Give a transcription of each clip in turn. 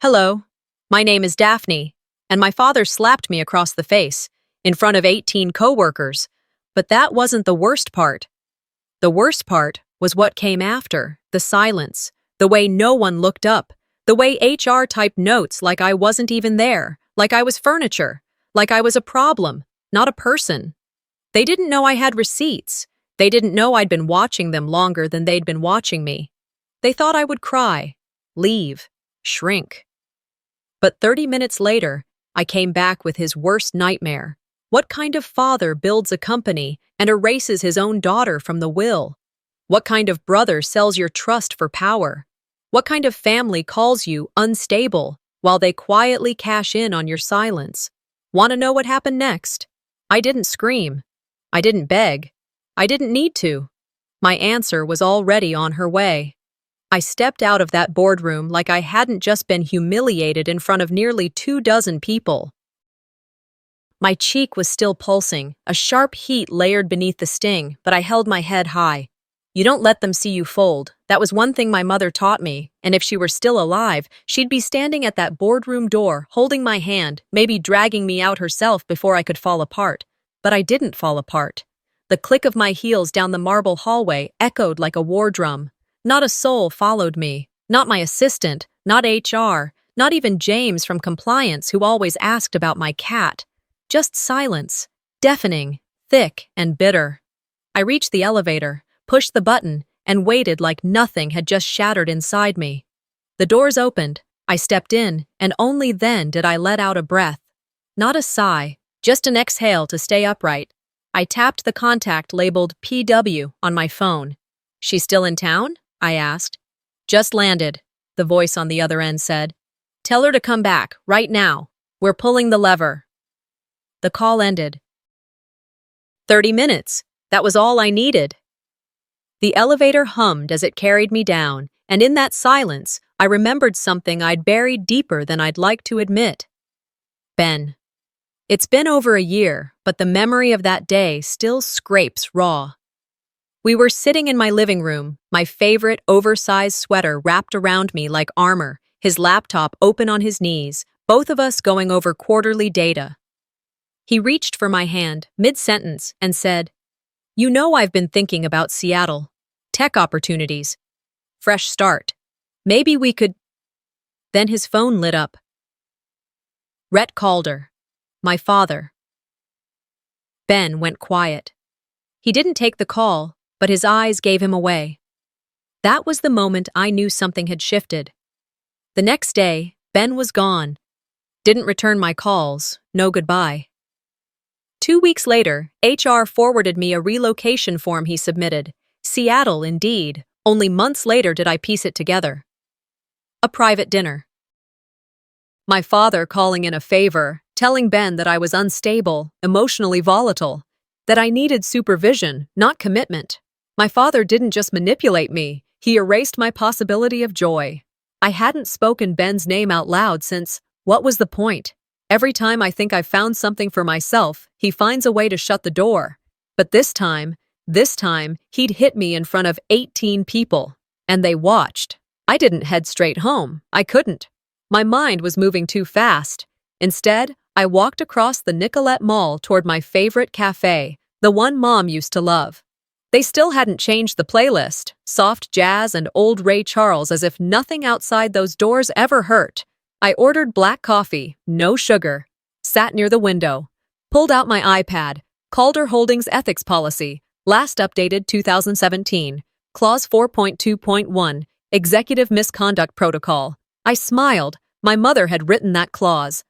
Hello, my name is Daphne, and my father slapped me across the face in front of 18 coworkers. But that wasn't the worst part. The worst part was what came after, the silence, the way no one looked up, the way HR typed notes like I wasn't even there, like I was furniture, like I was a problem, not a person. They didn't know I had receipts. They didn't know I'd been watching them longer than they'd been watching me. They thought I would cry, leave, shrink. But 30 minutes later, I came back with his worst nightmare. What kind of father builds a company and erases his own daughter from the will? What kind of brother sells your trust for power? What kind of family calls you unstable while they quietly cash in on your silence? Want to know what happened next? I didn't scream. I didn't beg. I didn't need to. My answer was already on her way. I stepped out of that boardroom like I hadn't just been humiliated in front of nearly 24 people. My cheek was still pulsing, a sharp heat layered beneath the sting, but I held my head high. You don't let them see you fold. That was one thing my mother taught me, and if she were still alive, she'd be standing at that boardroom door, holding my hand, maybe dragging me out herself before I could fall apart. But I didn't fall apart. The click of my heels down the marble hallway echoed like a war drum. Not a soul followed me, not my assistant, not HR, not even James from compliance who always asked about my cat. Just silence, deafening, thick and bitter. I reached the elevator, pushed the button, and waited like nothing had just shattered inside me. The doors opened, I stepped in, and only then did I let out a breath. Not a sigh, just an exhale to stay upright. I tapped the contact labeled PW on my phone. She still in town? I asked. Just landed, the voice on the other end said. Tell her to come back, right now. We're pulling the lever. The call ended. 30 minutes. That was all I needed. The elevator hummed as it carried me down, and in that silence, I remembered something I'd buried deeper than I'd like to admit. Ben. It's been over a year, but the memory of that day still scrapes raw. We were sitting in my living room, my favorite oversized sweater wrapped around me like armor, his laptop open on his knees, both of us going over quarterly data. He reached for my hand, mid-sentence, and said, You know I've been thinking about Seattle. Tech opportunities. Fresh start. Maybe we could... Then his phone lit up. Rhett Calder. My father. Ben went quiet. He didn't take the call, but his eyes gave him away. That was the moment I knew something had shifted. The next day, Ben was gone. Didn't return my calls, no goodbye. 2 weeks later, HR forwarded me a relocation form he submitted. Seattle, indeed. Only months later did I piece it together. A private dinner. My father calling in a favor, telling Ben that I was unstable, emotionally volatile, that I needed supervision, not commitment. My father didn't just manipulate me, he erased my possibility of joy. I hadn't spoken Ben's name out loud since, what was the point? Every time I think I've found something for myself, he finds a way to shut the door. But this time, he'd hit me in front of 18 people. And they watched. I didn't head straight home. I couldn't. My mind was moving too fast. Instead, I walked across the Nicolette Mall toward my favorite cafe, the one Mom used to love. They still hadn't changed the playlist, soft jazz and old Ray Charles as if nothing outside those doors ever hurt. I ordered black coffee, no sugar, sat near the window, pulled out my iPad, Calder Holdings ethics policy, last updated 2017, clause 4.2.1, executive misconduct protocol. I smiled. My mother had written that clause.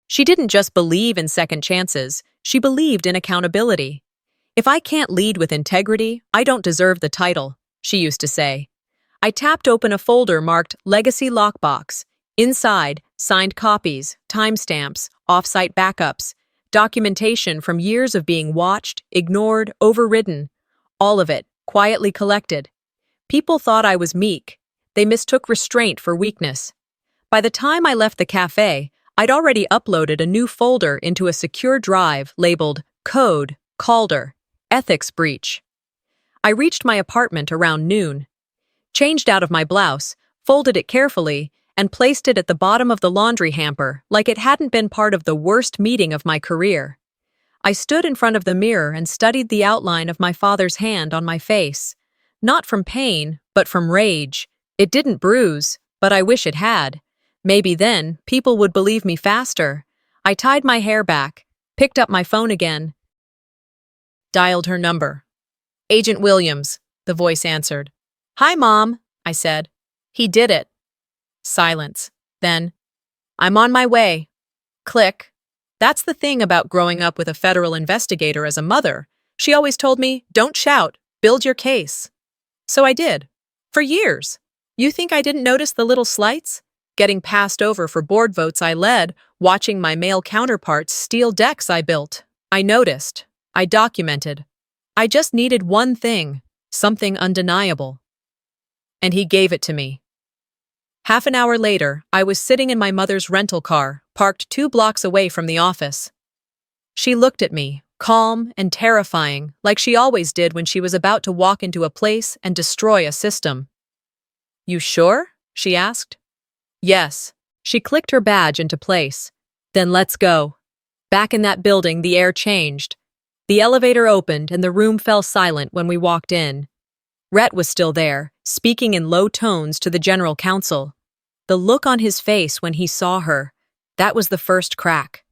She didn't just believe in second chances, she believed in accountability. If I can't lead with integrity, I don't deserve the title, she used to say. I tapped open a folder marked Legacy Lockbox. Inside, signed copies, timestamps, off-site backups, documentation from years of being watched, ignored, overridden. All of it, quietly collected. People thought I was meek. They mistook restraint for weakness. By the time I left the cafe, I'd already uploaded a new folder into a secure drive labeled Code, Calder, Ethics Breach. I reached my apartment around noon, changed out of my blouse, folded it carefully, and placed it at the bottom of the laundry hamper like it hadn't been part of the worst meeting of my career. I stood in front of the mirror and studied the outline of my father's hand on my face. Not from pain, but from rage. It didn't bruise, but I wish it had. Maybe then, people would believe me faster. I tied my hair back, picked up my phone again, dialed her number. "Agent Williams," the voice answered. "Hi, Mom," I said. "He did it." Silence. Then, "I'm on my way." Click. That's the thing about growing up with a federal investigator as a mother. She always told me, don't shout, build your case. So I did. For years. You think I didn't notice the little slights? Getting passed over for board votes I led, watching my male counterparts steal decks I built. I noticed. I documented. I just needed one thing, something undeniable. And he gave it to me. Half an hour later, I was sitting in my mother's rental car, parked 2 blocks away from the office. She looked at me, calm and terrifying, like she always did when she was about to walk into a place and destroy a system. "You sure?" she asked. "Yes." She clicked her badge into place. "Then let's go." Back in that building, the air changed. The elevator opened and the room fell silent when we walked in. Rhett was still there, speaking in low tones to the general counsel. The look on his face when he saw her, that was the first crack.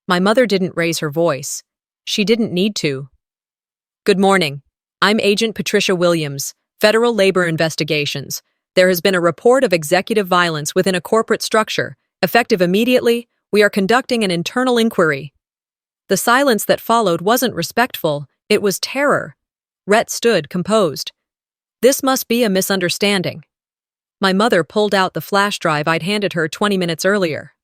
My mother didn't raise her voice. She didn't need to. "Good morning. I'm Agent Patricia Williams, Federal Labor Investigations. There has been a report of executive violence within a corporate structure. Effective immediately, we are conducting an internal inquiry." The silence that followed wasn't respectful, it was terror. Rhett stood, composed. "This must be a misunderstanding." My mother pulled out the flash drive I'd handed her 20 minutes earlier.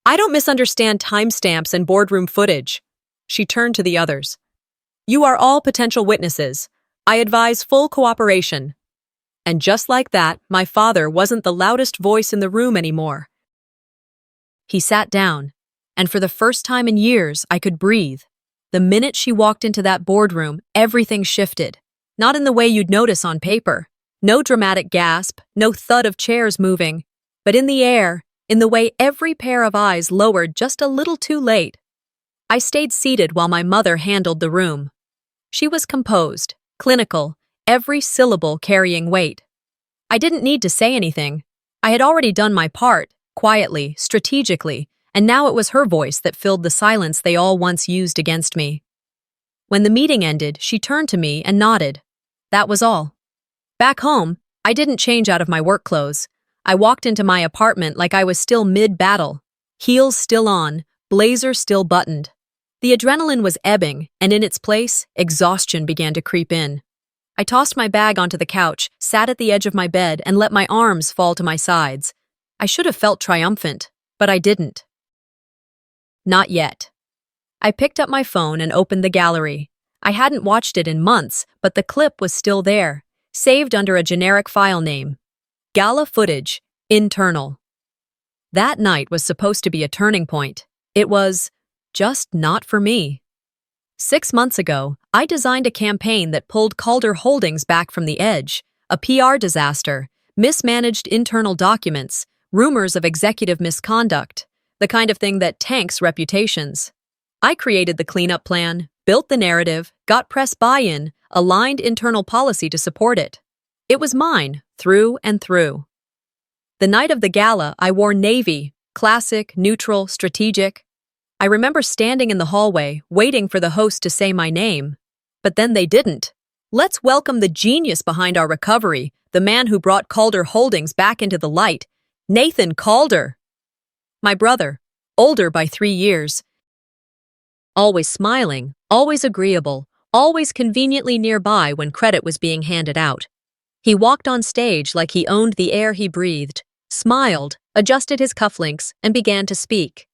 "I don't misunderstand timestamps and boardroom footage." She turned to the others. "You are all potential witnesses. I advise full cooperation." And just like that, my father wasn't the loudest voice in the room anymore. He sat down, and for the first time in years, I could breathe. The minute she walked into that boardroom, everything shifted. Not in the way you'd notice on paper. No dramatic gasp, no thud of chairs moving, but in the air, in the way every pair of eyes lowered just a little too late. I stayed seated while my mother handled the room. She was composed, clinical, every syllable carrying weight. I didn't need to say anything. I had already done my part, quietly, strategically, and now it was her voice that filled the silence they all once used against me. When the meeting ended, she turned to me and nodded. That was all. Back home, I didn't change out of my work clothes. I walked into my apartment like I was still mid-battle, heels still on, blazer still buttoned. The adrenaline was ebbing, and in its place, exhaustion began to creep in. I tossed my bag onto the couch, sat at the edge of my bed, and let my arms fall to my sides. I should have felt triumphant, but I didn't. Not yet. I picked up my phone and opened the gallery. I hadn't watched it in months, but the clip was still there, saved under a generic file name. Gala footage, internal. That night was supposed to be a turning point. It was just not for me. 6 months ago, I designed a campaign that pulled Calder Holdings back from the edge, a PR disaster, mismanaged internal documents, rumors of executive misconduct, the kind of thing that tanks reputations. I created the cleanup plan, built the narrative, got press buy-in, aligned internal policy to support it. It was mine, through and through. The night of the gala, I wore navy, classic, neutral, strategic. I remember standing in the hallway, waiting for the host to say my name. But then they didn't. "Let's welcome the genius behind our recovery, the man who brought Calder Holdings back into the light, Nathan Calder." My brother, older by 3 years. Always smiling, always agreeable, always conveniently nearby when credit was being handed out. He walked on stage like he owned the air he breathed, smiled, adjusted his cufflinks, and began to speak.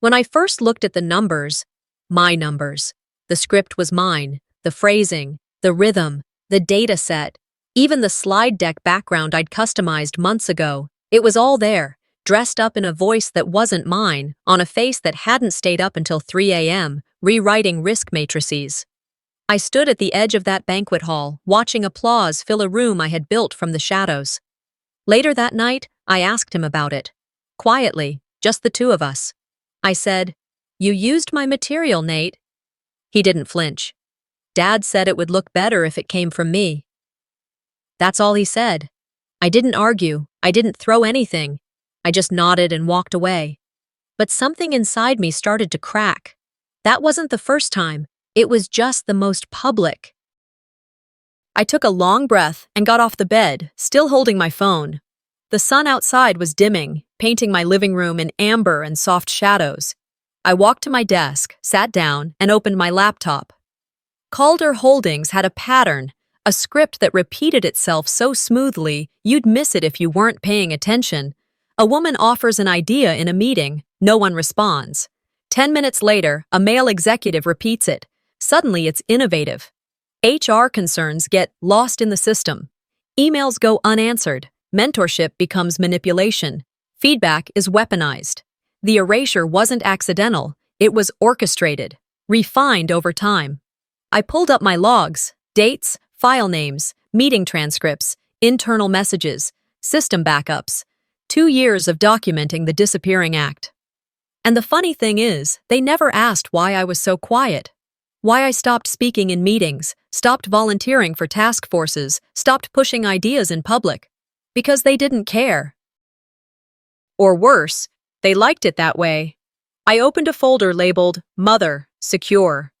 When I first looked at the numbers, my numbers, the script was mine, the phrasing, the rhythm, the data set, even the slide deck background I'd customized months ago. It was all there, dressed up in a voice that wasn't mine, on a face that hadn't stayed up until 3 a.m., rewriting risk matrices. I stood at the edge of that banquet hall, watching applause fill a room I had built from the shadows. Later that night, I asked him about it. Quietly, just the two of us. I said, "You used my material, Nate." He didn't flinch. "Dad said it would look better if it came from me." That's all he said. I didn't argue. I didn't throw anything. I just nodded and walked away. But something inside me started to crack. That wasn't the first time. It was just the most public. I took a long breath and got off the bed, still holding my phone. The sun outside was dimming, painting my living room in amber and soft shadows. I walked to my desk, sat down, and opened my laptop. Calder Holdings had a pattern, a script that repeated itself so smoothly you'd miss it if you weren't paying attention. A woman offers an idea in a meeting, no one responds. 10 minutes later, a male executive repeats it. Suddenly it's innovative. HR concerns get lost in the system. Emails go unanswered. Mentorship becomes manipulation. Feedback is weaponized. The erasure wasn't accidental, it was orchestrated, refined over time. I pulled up my logs, dates, file names, meeting transcripts, internal messages, system backups. 2 years of documenting the disappearing act. And the funny thing is, they never asked why I was so quiet. Why I stopped speaking in meetings, stopped volunteering for task forces, stopped pushing ideas in public. Because they didn't care. Or worse, they liked it that way. I opened a folder labeled Mother, Secure.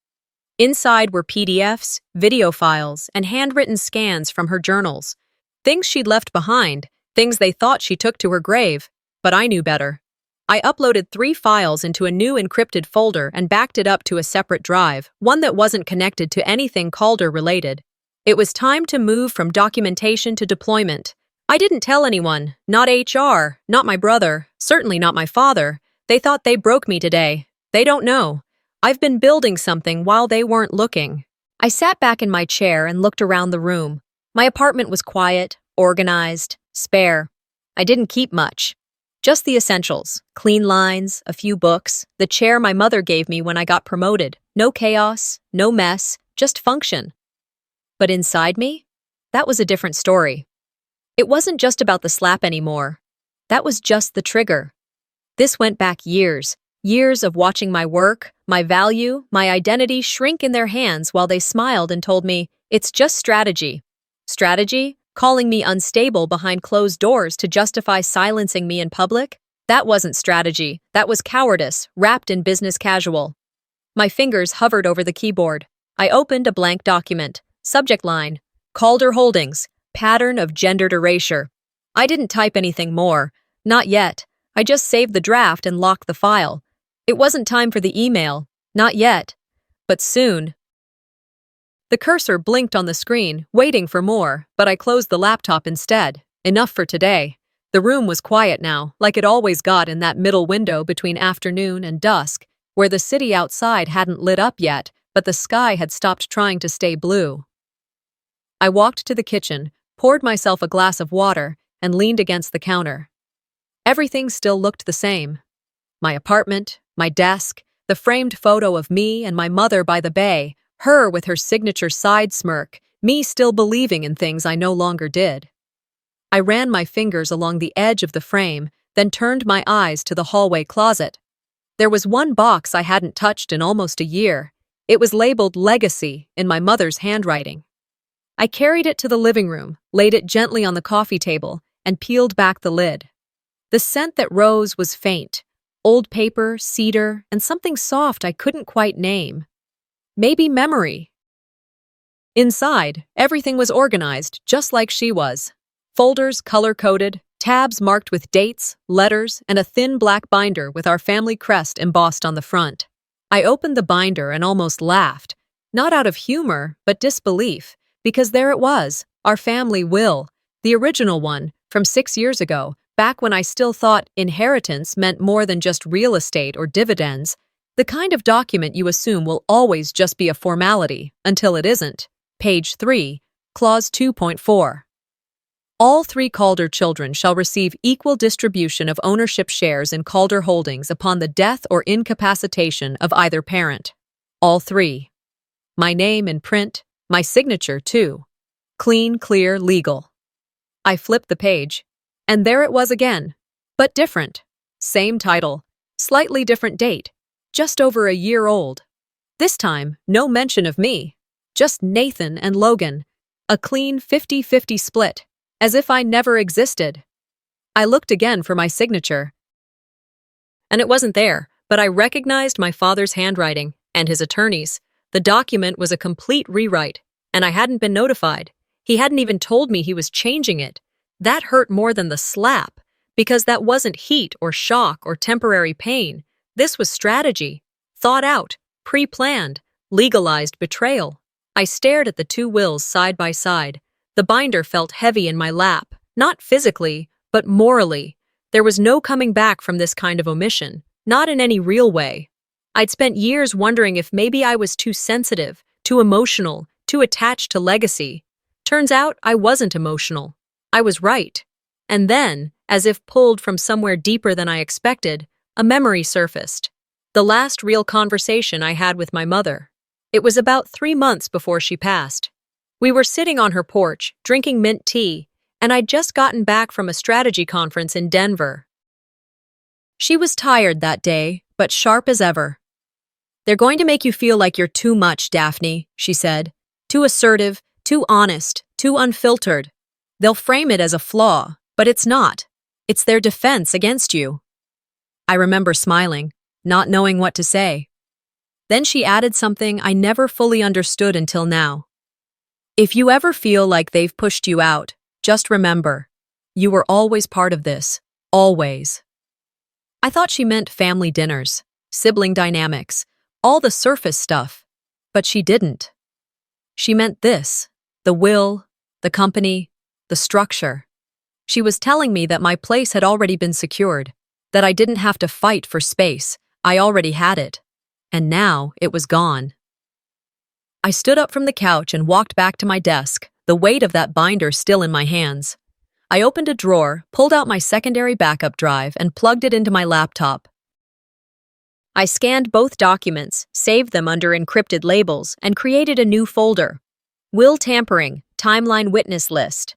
Inside were PDFs, video files, and handwritten scans from her journals. Things she'd left behind, things they thought she took to her grave, but I knew better. I uploaded 3 files into a new encrypted folder and backed it up to a separate drive, one that wasn't connected to anything Calder related. It was time to move from documentation to deployment. I didn't tell anyone, not HR, not my brother, certainly not my father. They thought they broke me today. They don't know. I've been building something while they weren't looking. I sat back in my chair and looked around the room. My apartment was quiet, organized, spare. I didn't keep much. Just the essentials, clean lines, a few books, the chair my mother gave me when I got promoted. No chaos, no mess, just function. But inside me, that was a different story. It wasn't just about the slap anymore. That was just the trigger. This went back years, years of watching my work, my value, my identity shrink in their hands while they smiled and told me, "It's just strategy." Strategy? Calling me unstable behind closed doors to justify silencing me in public? That wasn't strategy. That was cowardice, wrapped in business casual. My fingers hovered over the keyboard. I opened a blank document. Subject line, Calder Holdings, pattern of gendered erasure. I didn't type anything more. Not yet. I just saved the draft and locked the file. It wasn't time for the email. Not yet. But soon. The cursor blinked on the screen, waiting for more, but I closed the laptop instead. Enough for today. The room was quiet now, like it always got in that middle window between afternoon and dusk, where the city outside hadn't lit up yet, but the sky had stopped trying to stay blue. I walked to the kitchen, poured myself a glass of water, and leaned against the counter. Everything still looked the same. My apartment, my desk, the framed photo of me and my mother by the bay, her with her signature side smirk, me still believing in things I no longer did. I ran my fingers along the edge of the frame, then turned my eyes to the hallway closet. There was one box I hadn't touched in almost a year. It was labeled Legacy in my mother's handwriting. I carried it to the living room, laid it gently on the coffee table, and peeled back the lid. The scent that rose was faint, old paper, cedar, and something soft I couldn't quite name. Maybe memory. Inside, everything was organized, just like she was. Folders color-coded, tabs marked with dates, letters, and a thin black binder with our family crest embossed on the front. I opened the binder and almost laughed, not out of humor, but disbelief, because there it was, our family will, the original one, from 6 years ago, back when I still thought inheritance meant more than just real estate or dividends, the kind of document you assume will always just be a formality, until it isn't. Page 3, Clause 2.4. All 3 Calder children shall receive equal distribution of ownership shares in Calder Holdings upon the death or incapacitation of either parent. All 3. My name in print, my signature too. Clean, clear, legal. I flipped the page. And there it was again, but different. Same title, slightly different date, just over a year old. This time, no mention of me, just Nathan and Logan, a clean 50-50 split, as if I never existed. I looked again for my signature, and it wasn't there, but I recognized my father's handwriting and his attorney's. The document was a complete rewrite, and I hadn't been notified. He hadn't even told me he was changing it. That hurt more than the slap, because that wasn't heat or shock or temporary pain. This was strategy, thought out, pre-planned, legalized betrayal. I stared at the two wills side by side. The binder felt heavy in my lap, not physically, but morally. There was no coming back from this kind of omission, not in any real way. I'd spent years wondering if maybe I was too sensitive, too emotional, too attached to legacy. Turns out I wasn't emotional. I was right. And then, as if pulled from somewhere deeper than I expected, a memory surfaced. The last real conversation I had with my mother. It was about 3 months before she passed. We were sitting on her porch, drinking mint tea, and I'd just gotten back from a strategy conference in Denver. She was tired that day, but sharp as ever. "They're going to make you feel like you're too much, Daphne," she said. "Too assertive, too honest, too unfiltered. They'll frame it as a flaw, but it's not. It's their defense against you." I remember smiling, not knowing what to say. Then she added something I never fully understood until now. "If you ever feel like they've pushed you out, just remember, you were always part of this. Always." I thought she meant family dinners, sibling dynamics, all the surface stuff, but she didn't. She meant this, the will, the company, the structure. She was telling me that my place had already been secured, that I didn't have to fight for space, I already had it. And now it was gone. I stood up from the couch and walked back to my desk, the weight of that binder still in my hands. I opened a drawer, pulled out my secondary backup drive, and plugged it into my laptop. I scanned both documents, saved them under encrypted labels, and created a new folder. Will tampering, timeline witness list.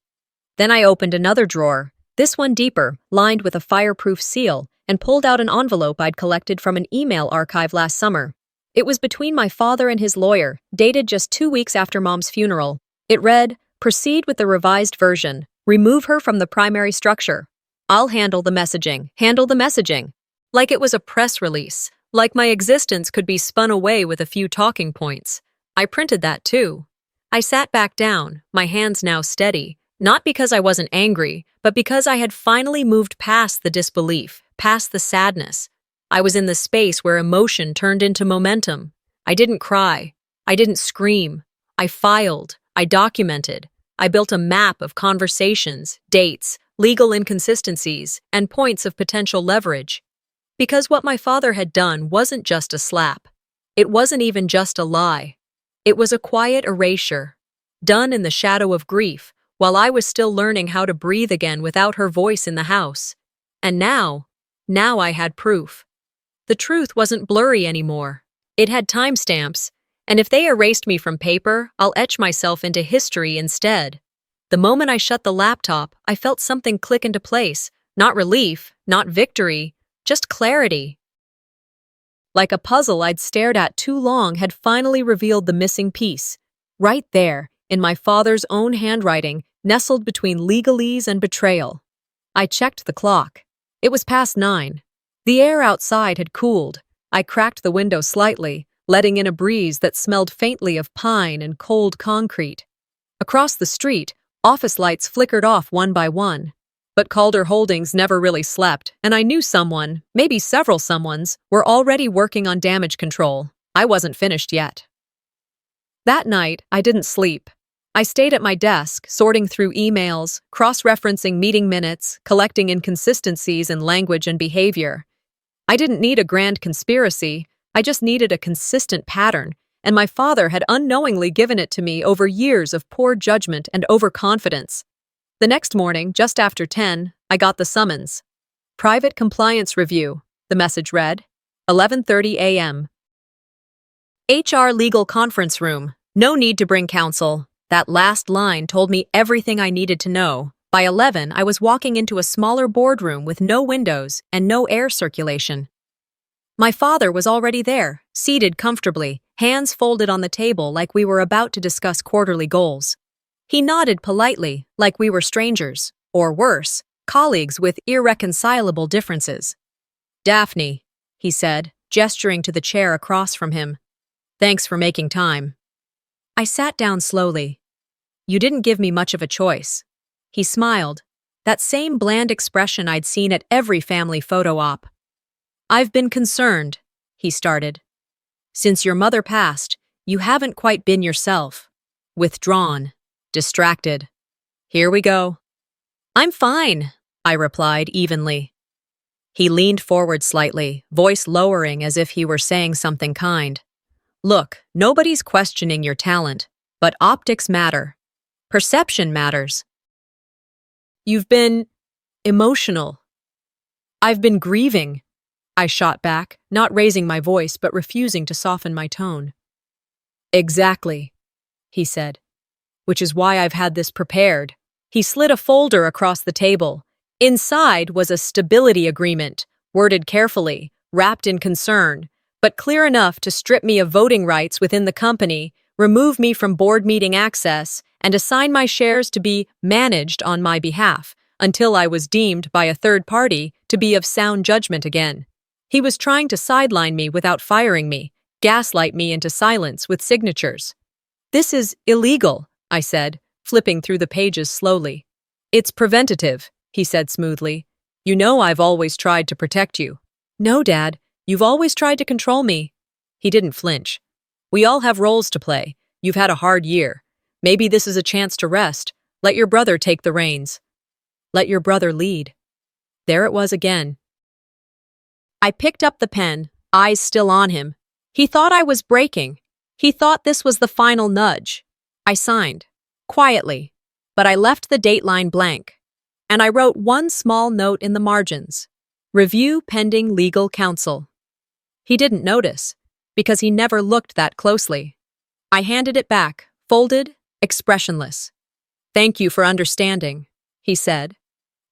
Then I opened another drawer, this one deeper, lined with a fireproof seal, and pulled out an envelope I'd collected from an email archive last summer. It was between my father and his lawyer, dated just 2 weeks after Mom's funeral. It read, "Proceed with the revised version. Remove her from the primary structure. I'll handle the messaging. Handle the messaging." Like it was a press release. Like my existence could be spun away with a few talking points. I printed that too. I sat back down, my hands now steady, not because I wasn't angry, but because I had finally moved past the disbelief, past the sadness. I was in the space where emotion turned into momentum. I didn't cry. I didn't scream. I filed. I documented. I built a map of conversations, dates, legal inconsistencies, and points of potential leverage. Because what my father had done wasn't just a slap. It wasn't even just a lie. It was a quiet erasure, done in the shadow of grief, while I was still learning how to breathe again without her voice in the house. And now I had proof. The truth wasn't blurry anymore. It had timestamps, and if they erased me from paper, I'll etch myself into history instead. The moment I shut the laptop, I felt something click into place. Not relief, not victory, just clarity. Like a puzzle I'd stared at too long had finally revealed the missing piece. Right there, in my father's own handwriting, nestled between legalese and betrayal. I checked the clock. It was past 9. The air outside had cooled. I cracked the window slightly, letting in a breeze that smelled faintly of pine and cold concrete. Across the street, office lights flickered off one by one. But Calder Holdings never really slept, and I knew someone, maybe several someones, were already working on damage control. I wasn't finished yet. That night, I didn't sleep. I stayed at my desk, sorting through emails, cross-referencing meeting minutes, collecting inconsistencies in language and behavior. I didn't need a grand conspiracy, I just needed a consistent pattern, and my father had unknowingly given it to me over years of poor judgment and overconfidence. The next morning, just after 10, I got the summons. "Private compliance review," the message read. 11:30 a.m. HR legal conference room. No need to bring counsel. That last line told me everything I needed to know. By 11, I was walking into a smaller boardroom with no windows and no air circulation. My father was already there, seated comfortably, hands folded on the table like we were about to discuss quarterly goals. He nodded politely, like we were strangers, or worse, colleagues with irreconcilable differences. "Daphne," he said, gesturing to the chair across from him. "Thanks for making time." I sat down slowly. "You didn't give me much of a choice." He smiled, that same bland expression I'd seen at every family photo op. "I've been concerned," he started. "Since your mother passed, you haven't quite been yourself. Withdrawn. Distracted. Here we go." "I'm fine," I replied evenly. He leaned forward slightly, voice lowering as if he were saying something kind. "Look, nobody's questioning your talent, but optics matter. Perception matters. You've been emotional." "I've been grieving," I shot back, not raising my voice but refusing to soften my tone. "Exactly," he said, "which is why I've had this prepared." He slid a folder across the table. Inside was a stability agreement, worded carefully, wrapped in concern, but clear enough to strip me of voting rights within the company, remove me from board meeting access, and assign my shares to be managed on my behalf until I was deemed by a third party to be of sound judgment again. He was trying to sideline me without firing me, gaslight me into silence with signatures. "This is illegal," I said, flipping through the pages slowly. "It's preventative," he said smoothly. "You know I've always tried to protect you." "No, Dad, you've always tried to control me." He didn't flinch. "We all have roles to play. You've had a hard year. Maybe this is a chance to rest. Let your brother take the reins. Let your brother lead." There it was again. I picked up the pen, eyes still on him. He thought I was breaking. He thought this was the final nudge. I signed, quietly, but I left the dateline blank. And I wrote one small note in the margins. "Review pending legal counsel." He didn't notice, because he never looked that closely. I handed it back, folded, expressionless. "Thank you for understanding," he said.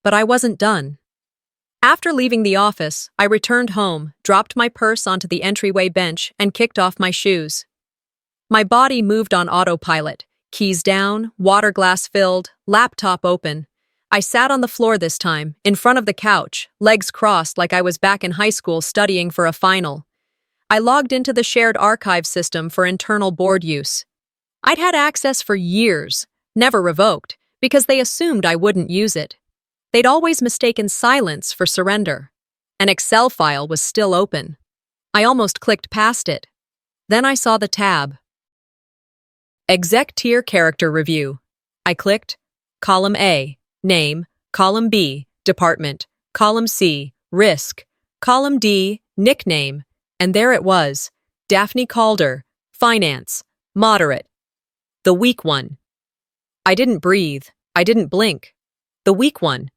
But I wasn't done. After leaving the office, I returned home, dropped my purse onto the entryway bench, and kicked off my shoes. My body moved on autopilot, keys down, water glass filled, laptop open. I sat on the floor this time, in front of the couch, legs crossed like I was back in high school studying for a final. I logged into the shared archive system for internal board use. I'd had access for years, never revoked, because they assumed I wouldn't use it. They'd always mistaken silence for surrender. An Excel file was still open. I almost clicked past it. Then I saw the tab. Exec Tier Character Review. I clicked. Column A, Name. Column B, Department. Column C, Risk. Column D, Nickname. And there it was. Daphne Calder. Finance. Moderate. The weak one. I didn't breathe. I didn't blink. The weak one.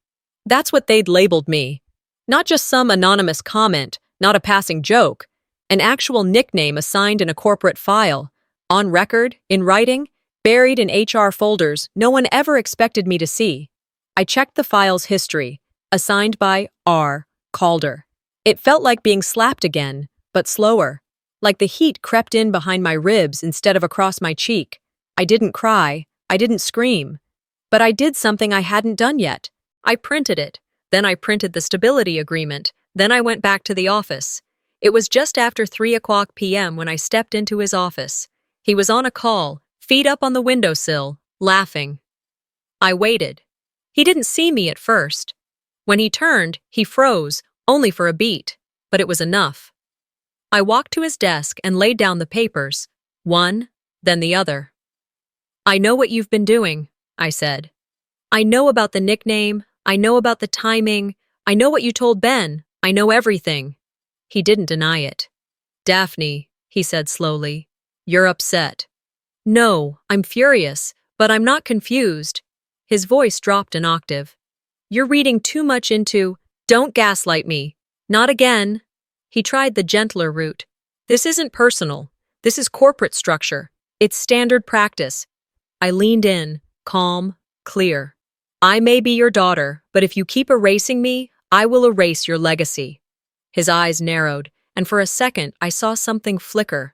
That's what they'd labeled me. Not just some anonymous comment, not a passing joke. An actual nickname assigned in a corporate file. On record, in writing, buried in HR folders no one ever expected me to see. I checked the file's history, assigned by R. Calder. It felt like being slapped again, but slower. Like the heat crept in behind my ribs instead of across my cheek. I didn't cry. I didn't scream. But I did something I hadn't done yet. I printed it. Then I printed the stability agreement. Then I went back to the office. It was just after 3:00 p.m. when I stepped into his office. He was on a call, feet up on the windowsill, laughing. I waited. He didn't see me at first. When he turned, he froze, only for a beat, but it was enough. I walked to his desk and laid down the papers, one, then the other. "I know what you've been doing," I said. "I know about the nickname. I know about the timing. I know what you told Ben. I know everything." He didn't deny it. "Daphne," he said slowly, "you're upset." "No, I'm furious, but I'm not confused." His voice dropped an octave. "You're reading too much into, don't gaslight me. Not again." He tried the gentler route. "This isn't personal. This is corporate structure. It's standard practice." I leaned in, calm, clear. I may be your daughter, but if you keep erasing me, I will erase your legacy." His eyes narrowed, and for a second I saw something flicker.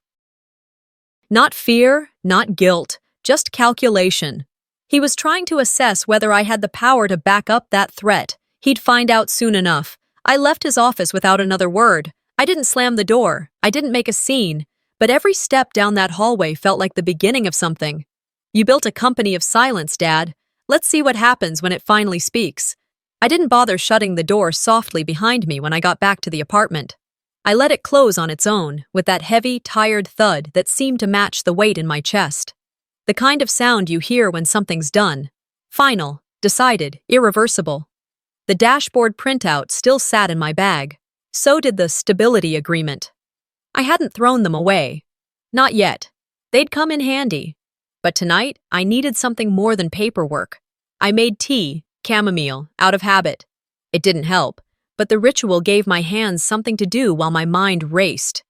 Not fear, not guilt, just calculation. He was trying to assess whether I had the power to back up that threat. He'd find out soon enough. I left his office without another word. I didn't slam the door. I didn't make a scene. But every step down that hallway felt like the beginning of something. "You built a company of silence, Dad. Let's see what happens when it finally speaks." I didn't bother shutting the door softly behind me when I got back to the apartment. I let it close on its own, with that heavy, tired thud that seemed to match the weight in my chest. The kind of sound you hear when something's done. Final, decided, irreversible. The dashboard printout still sat in my bag. So did the stability agreement. I hadn't thrown them away. Not yet. They'd come in handy. But tonight, I needed something more than paperwork. I made tea, chamomile, out of habit. It didn't help, but the ritual gave my hands something to do while my mind raced.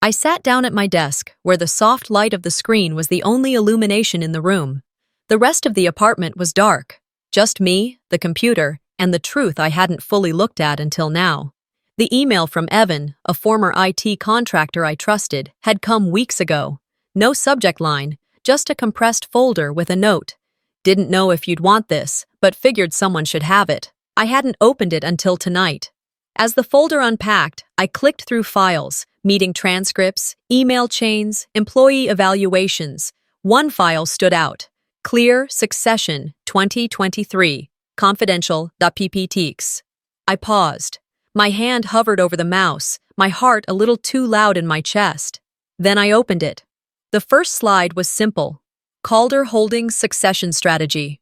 I sat down at my desk, where the soft light of the screen was the only illumination in the room. The rest of the apartment was dark. Just me, the computer, and the truth I hadn't fully looked at until now. The email from Evan, a former IT contractor I trusted, had come weeks ago. No subject line, just a compressed folder with a note. "Didn't know if you'd want this, but figured someone should have it." I hadn't opened it until tonight. As the folder unpacked, I clicked through files, meeting transcripts, email chains, employee evaluations. One file stood out. Clear Succession 2023, confidential.pptx. I paused. My hand hovered over the mouse, my heart a little too loud in my chest. Then I opened it. The first slide was simple. Calder Holdings Succession Strategy.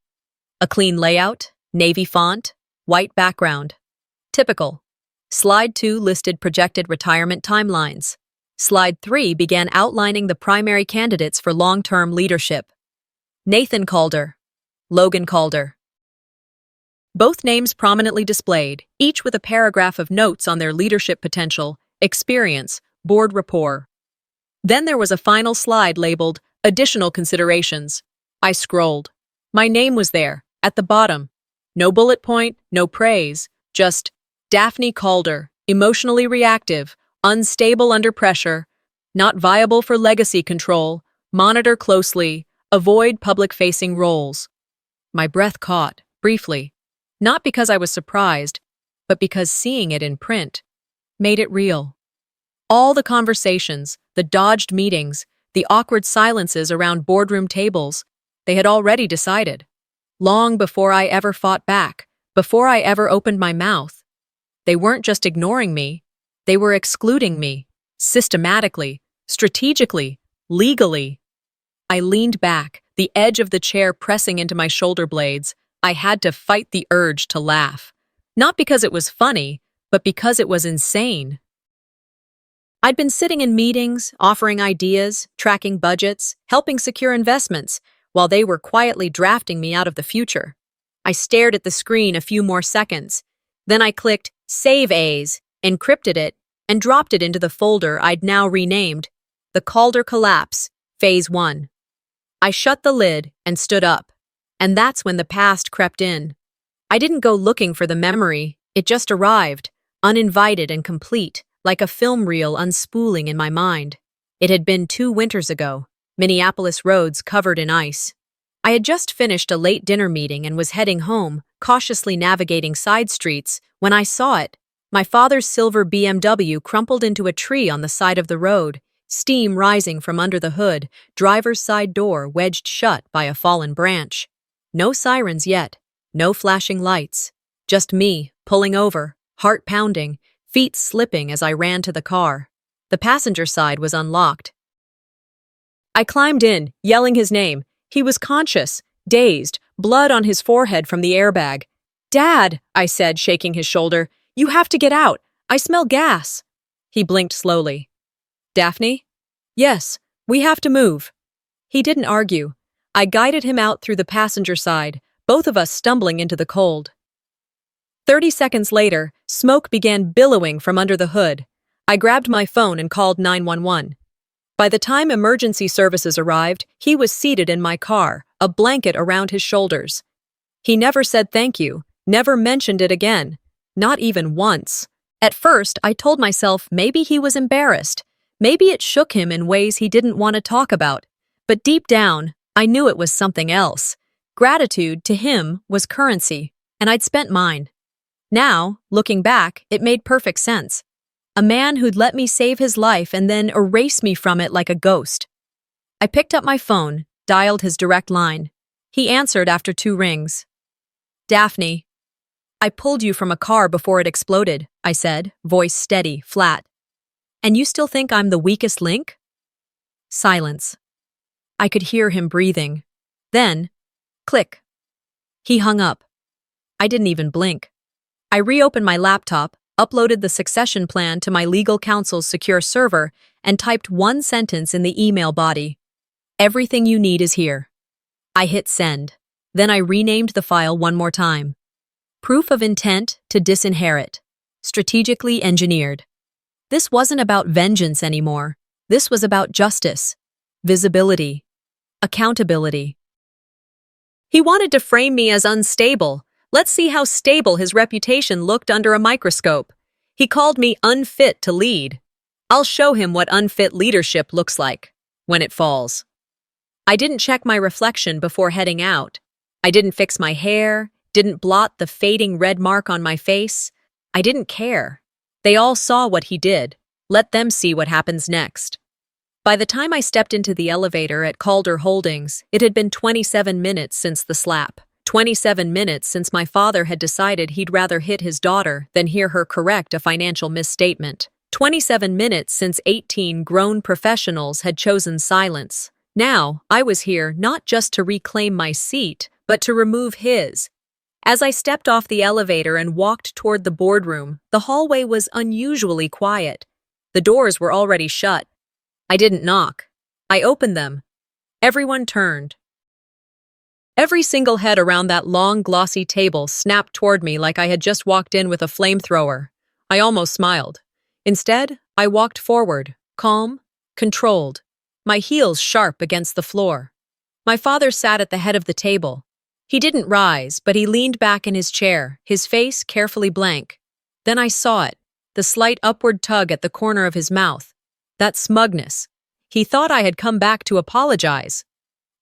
A clean layout, navy font, white background. Typical. Slide 2 listed projected retirement timelines. Slide 3 began outlining the primary candidates for long-term leadership. Nathan Calder, Logan Calder. Both names prominently displayed, each with a paragraph of notes on their leadership potential, experience, board rapport. Then there was a final slide labeled Additional Considerations. I scrolled. My name was there, at the bottom. No bullet point, no praise, just Daphne Calder, emotionally reactive, unstable under pressure, not viable for legacy control, monitor closely, avoid public-facing roles. My breath caught, briefly, not because I was surprised, but because seeing it in print made it real. All the conversations, the dodged meetings, the awkward silences around boardroom tables, they had already decided. Long before I ever fought back, before I ever opened my mouth. They weren't just ignoring me, they were excluding me, systematically, strategically, legally. I leaned back, the edge of the chair pressing into my shoulder blades. I had to fight the urge to laugh. Not because it was funny, but because it was insane. I'd been sitting in meetings, offering ideas, tracking budgets, helping secure investments, while they were quietly drafting me out of the future. I stared at the screen a few more seconds. Then I clicked Save As, encrypted it, and dropped it into the folder I'd now renamed The Calder Collapse, Phase 1. I shut the lid and stood up, and that's when the past crept in. I didn't go looking for the memory, it just arrived, uninvited and complete, like a film reel unspooling in my mind. It had been 2 winters ago, Minneapolis roads covered in ice. I had just finished a late dinner meeting and was heading home, cautiously navigating side streets, when I saw it. My father's silver BMW crumpled into a tree on the side of the road, steam rising from under the hood, driver's side door wedged shut by a fallen branch. No sirens yet, no flashing lights. Just me, pulling over, heart pounding, feet slipping as I ran to the car. The passenger side was unlocked. I climbed in, yelling his name. He was conscious, dazed, blood on his forehead from the airbag. "Dad," I said, shaking his shoulder, "you have to get out. I smell gas." He blinked slowly. "Daphne?" "Yes, we have to move." He didn't argue. I guided him out through the passenger side, both of us stumbling into the cold. 30 seconds later, smoke began billowing from under the hood. I grabbed my phone and called 911. By the time emergency services arrived, he was seated in my car, a blanket around his shoulders. He never said thank you, never mentioned it again, not even once. At first, I told myself maybe he was embarrassed. Maybe it shook him in ways he didn't want to talk about. But deep down, I knew it was something else. Gratitude, to him, was currency, and I'd spent mine. Now, looking back, it made perfect sense. A man who'd let me save his life and then erase me from it like a ghost. I picked up my phone, dialed his direct line. He answered after 2 rings. "Daphne, I pulled you from a car before it exploded," I said, voice steady, flat. "And you still think I'm the weakest link?" Silence. I could hear him breathing. Then, click. He hung up. I didn't even blink. I reopened my laptop, uploaded the succession plan to my legal counsel's secure server, and typed one sentence in the email body. "Everything you need is here." I hit send. Then I renamed the file one more time. Proof of intent to disinherit. Strategically engineered. This wasn't about vengeance anymore. This was about justice, visibility, accountability. He wanted to frame me as unstable. Let's see how stable his reputation looked under a microscope. He called me unfit to lead. I'll show him what unfit leadership looks like when it falls. I didn't check my reflection before heading out. I didn't fix my hair, didn't blot the fading red mark on my face. I didn't care. They all saw what he did. Let them see what happens next. By the time I stepped into the elevator at Calder Holdings, it had been 27 minutes since the slap. 27 minutes since my father had decided he'd rather hit his daughter than hear her correct a financial misstatement. 27 minutes since 18 grown professionals had chosen silence. Now, I was here not just to reclaim my seat, but to remove his. As I stepped off the elevator and walked toward the boardroom, the hallway was unusually quiet. The doors were already shut. I didn't knock. I opened them. Everyone turned. Every single head around that long, glossy table snapped toward me like I had just walked in with a flamethrower. I almost smiled. Instead, I walked forward, calm, controlled, my heels sharp against the floor. My father sat at the head of the table. He didn't rise, but he leaned back in his chair, his face carefully blank. Then I saw it, the slight upward tug at the corner of his mouth. That smugness. He thought I had come back to apologize.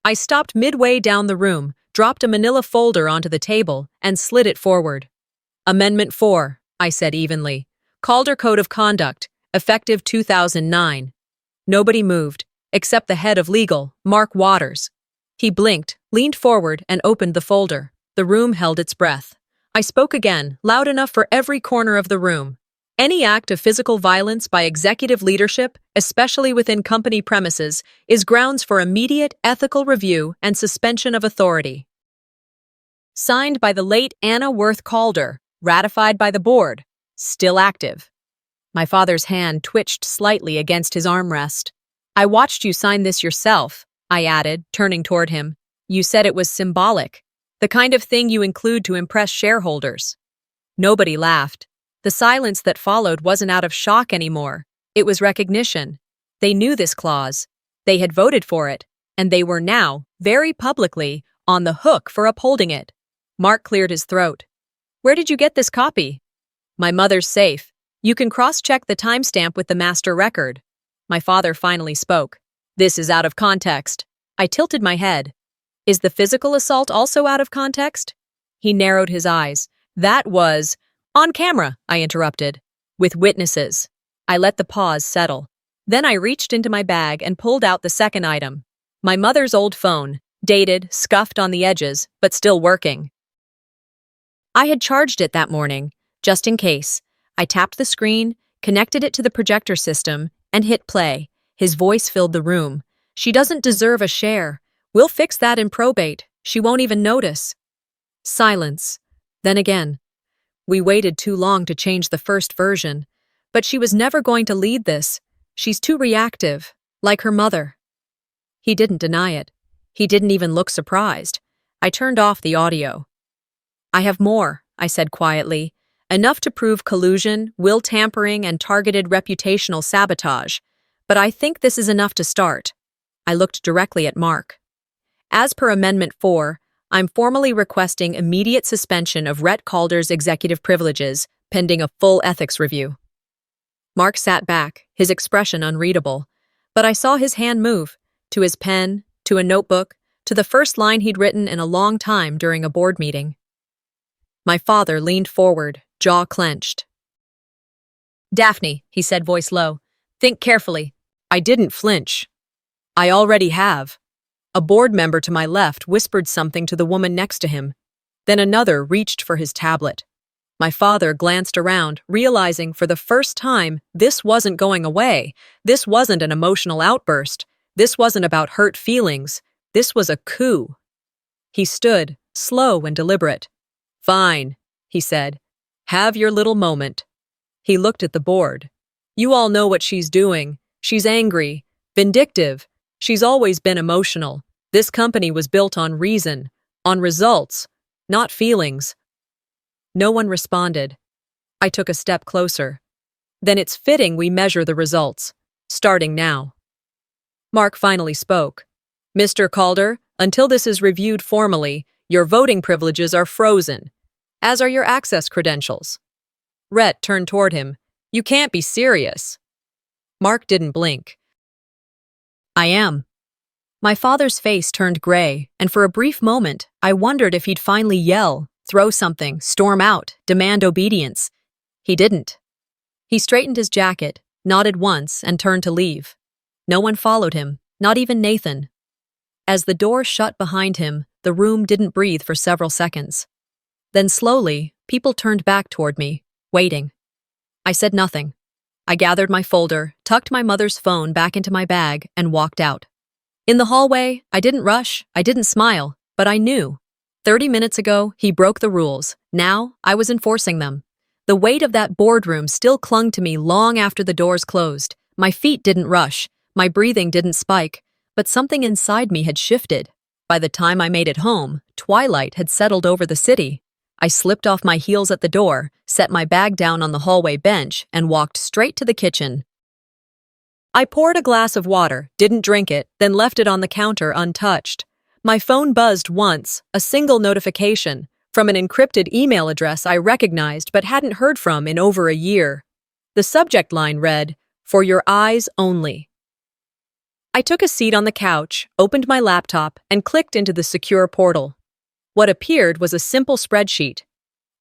I stopped midway down the room, dropped a manila folder onto the table, and slid it forward. "Amendment 4, I said evenly. "Calder Code of Conduct, effective 2009. Nobody moved, except the head of legal, Mark Waters. He blinked, leaned forward, and opened the folder. The room held its breath. I spoke again, loud enough for every corner of the room. Any act of physical violence by executive leadership, especially within company premises, is grounds for immediate ethical review and suspension of authority. Signed by the late Anna Worth Calder, ratified by the board, still active." My father's hand twitched slightly against his armrest. "I watched you sign this yourself," I added, turning toward him. "You said it was symbolic, the kind of thing you include to impress shareholders." Nobody laughed. The silence that followed wasn't out of shock anymore. It was recognition. They knew this clause. They had voted for it, and they were now, very publicly, on the hook for upholding it. Mark cleared his throat. "Where did you get this copy?" "My mother's safe. You can cross-check the timestamp with the master record." My father finally spoke. "This is out of context." I tilted my head. "Is the physical assault also out of context?" He narrowed his eyes. "That was on camera," I interrupted. "With witnesses." I let the pause settle. Then I reached into my bag and pulled out the second item. My mother's old phone, dated, scuffed on the edges, but still working. I had charged it that morning, just in case. I tapped the screen, connected it to the projector system, and hit play. His voice filled the room. "She doesn't deserve a share. We'll fix that in probate. She won't even notice." Silence. Then again. "We waited too long to change the first version. But she was never going to lead this. She's too reactive, like her mother." He didn't deny it. He didn't even look surprised. I turned off the audio. "I have more," I said quietly. "Enough to prove collusion, will tampering, and targeted reputational sabotage. But I think this is enough to start." I looked directly at Mark. "As per Amendment 4, I'm formally requesting immediate suspension of Rhett Calder's executive privileges, pending a full ethics review. Mark sat back, his expression unreadable, but I saw his hand move, to his pen, to a notebook, to the first line he'd written in a long time during a board meeting. My father leaned forward, jaw clenched. "Daphne," he said, voice low, "think carefully." I didn't flinch. "I already have." A board member to my left whispered something to the woman next to him. Then another reached for his tablet. My father glanced around, realizing for the first time this wasn't going away. This wasn't an emotional outburst. This wasn't about hurt feelings. This was a coup. He stood, slow and deliberate. "Fine," he said. "Have your little moment." He looked at the board. "You all know what she's doing. She's angry, vindictive. She's always been emotional. This company was built on reason, on results, not feelings." No one responded. I took a step closer. "Then it's fitting we measure the results, starting now." Mark finally spoke. "Mr. Calder, until this is reviewed formally, your voting privileges are frozen, as are your access credentials." Rhett turned toward him. "You can't be serious." Mark didn't blink. "I am." My father's face turned gray, and for a brief moment, I wondered if he'd finally yell, throw something, storm out, demand obedience. He didn't. He straightened his jacket, nodded once, and turned to leave. No one followed him, not even Nathan. As the door shut behind him, the room didn't breathe for several seconds. Then slowly, people turned back toward me, waiting. I said nothing. I gathered my folder, tucked my mother's phone back into my bag, and walked out. In the hallway, I didn't rush, I didn't smile, but I knew. 30 minutes ago, he broke the rules. Now, I was enforcing them. The weight of that boardroom still clung to me long after the doors closed. My feet didn't rush, my breathing didn't spike, but something inside me had shifted. By the time I made it home, twilight had settled over the city. I slipped off my heels at the door, set my bag down on the hallway bench, and walked straight to the kitchen. I poured a glass of water, didn't drink it, then left it on the counter untouched. My phone buzzed once, a single notification, from an encrypted email address I recognized but hadn't heard from in over a year. The subject line read, "For your eyes only." I took a seat on the couch, opened my laptop, and clicked into the secure portal. What appeared was a simple spreadsheet.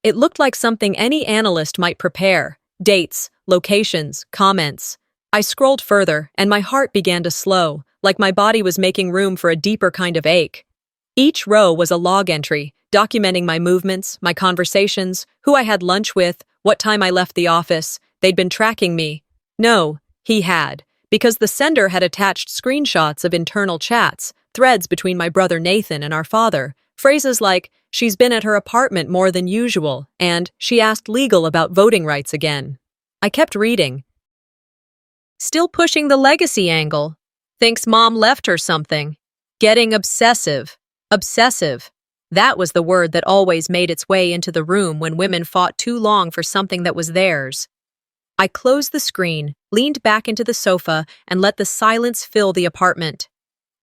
It looked like something any analyst might prepare: dates, locations, comments. I scrolled further, and my heart began to slow, like my body was making room for a deeper kind of ache. Each row was a log entry, documenting my movements, my conversations, who I had lunch with, what time I left the office. They'd been tracking me. No, he had, because the sender had attached screenshots of internal chats, threads between my brother Nathan and our father, phrases like, "She's been at her apartment more than usual," and "She asked legal about voting rights again." I kept reading. "Still pushing the legacy angle. Thinks mom left her something. Getting obsessive. Obsessive." That was the word that always made its way into the room when women fought too long for something that was theirs. I closed the screen, leaned back into the sofa, and let the silence fill the apartment.